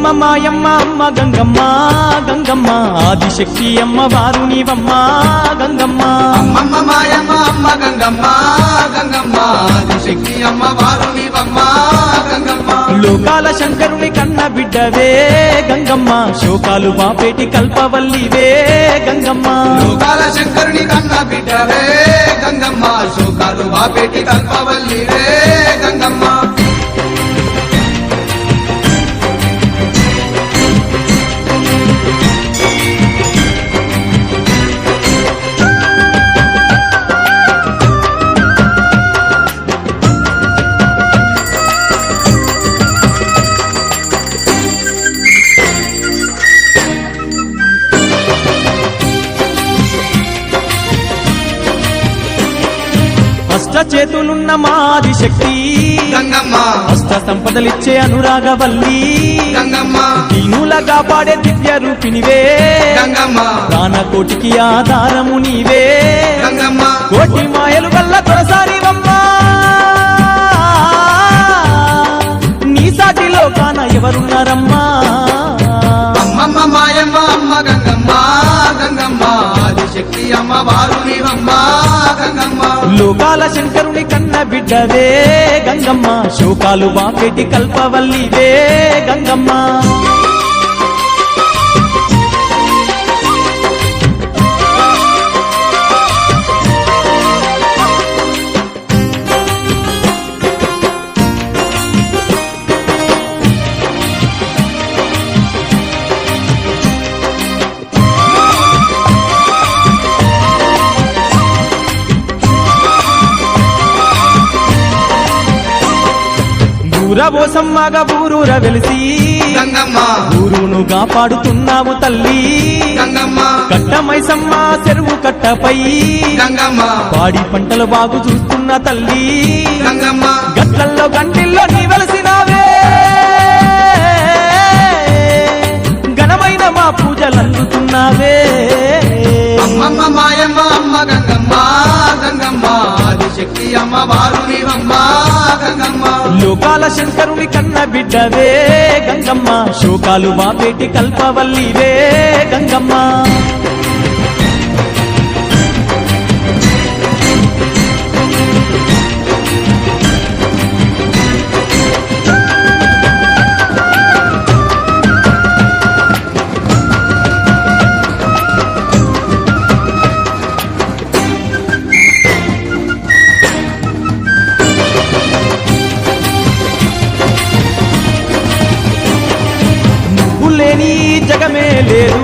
అమ్మమ్మ మాయమ్మ అమ్మ గంగమ్మ గంగమ్మ ఆదిశక్తి అమ్మ వారు నీవమ్మ గంగమ్మ అమ్మమ్మ మాయమ్మ అమ్మ గంగమ్మ గంగమ్మ ఆదిశక్తి అమ్మ వారు నీవమ్మ గంగమ్మ లోకాల శంకరుని కన్న బిడ్డవే గంగమ్మ శోకాలు బాపేటి కల్పవల్లివే గంగమ్మ లోకాల శంకరుని కన్న బిడ్డవే గంగమ్మ శోకాలు బాపేటి కల్పవల్లివే గంగమ్మ అష్ట చేతులున్న మాది శక్తి గంగమ్మ అష్ట సంపదలిచ్చే అనురాగవల్లి గంగమ్మ దీనులగా పాడే దివ్య రూపినివే గంగమ్మ ప్రాణకోటికి ఆధారము నీవే గంగమ్మ కోటి మాయలు వల్ల తొలసారివమ్మా నీ సాటిలో కాన ఎవరున్నారమ్మా అమ్మమ్మ మాయమ్మ అమ్మ గంగమ్మ గంగమ్మ ఆదిశక్తి అమ్మ వారు నీవమ్మ గంగమ్మ లోకాల శంకరుని కన్న బిడ్డవే గంగమ్మ శోకాలు బాపెటి కల్పవల్లివే గంగమ్మ ఊరబోసమ్మగా ఊరూర వెలిసి గంగమ్మ ఊరును కాపాడుతున్నావు తల్లి గంగమ్మ కట్టమైసమ్మ చెరువు కట్టపై గంగమ్మ పాడి పంటలు బాగు చూస్తున్న తల్లి గంగమ్మ గట్లల్లో గంటిల్లో నీ వెలసినావే ఘనమైన మా పూజలు అందుతున్నావే అమ్మమ్మ మాయమ్మ అమ్మ గంగమ్మ గంగమ్మ ఆదిశక్తి అమ్మ వారు నీవమ్మ గంగమ్మ లోకాల శంకరుని కన్న బిడ్డవే గంగమ్మ శోకాలు బాపేటి కల్పవల్లివే గంగమ్మ లేని జగమే లేదు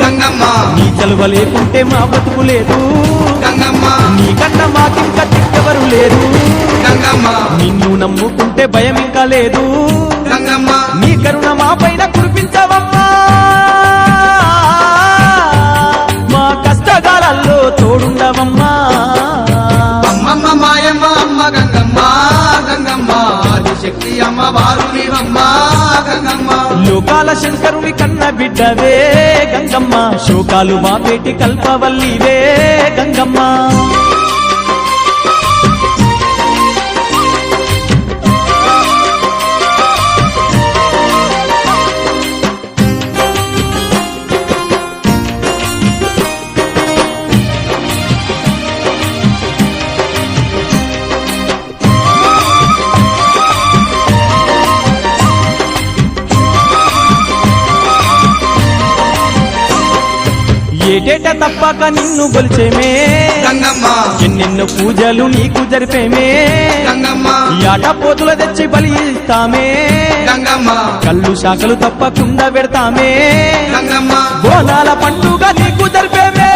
గంగమ్మ నీ చలువ లేకుంటే మా బతుకు లేదు గంగమ్మ నీ కన్నా మాకింకా దిక్కెవరు లేరు గంగమ్మ నిన్ను నమ్ముకుంటే భయం ఇంకా లేదు గంగమ్మ నీ కరుణ మా పైన కురిపించవమ్మా మా కష్టకాలాల్లో తోడుండవమ్మా అమ్మమ్మ మాయమ్మ అమ్మ గంగమ్మ గంగమ్మ ఆదిశక్తి అమ్మ వారు నీవమ్మ గంగమ్మ లోకాల శంకరుని కన్న బిడ్డవే గంగమ్మ శోకాలు బాపేటి కల్పవల్లివే గంగమ్మ ఏటేట తప్పక నిన్ను గొలిచేమే గంగమ్మ ఎన్నెన్నో పూజలు నీకు జరిపేమే గంగమ్మ యాట పోతుల తెచ్చి బలి ఇస్తామే గంగమ్మ కళ్ళు శాఖలు తప్పకుండా పెడతామే గంగమ్మ బోనాల పండుగ నీకు జరిపేమే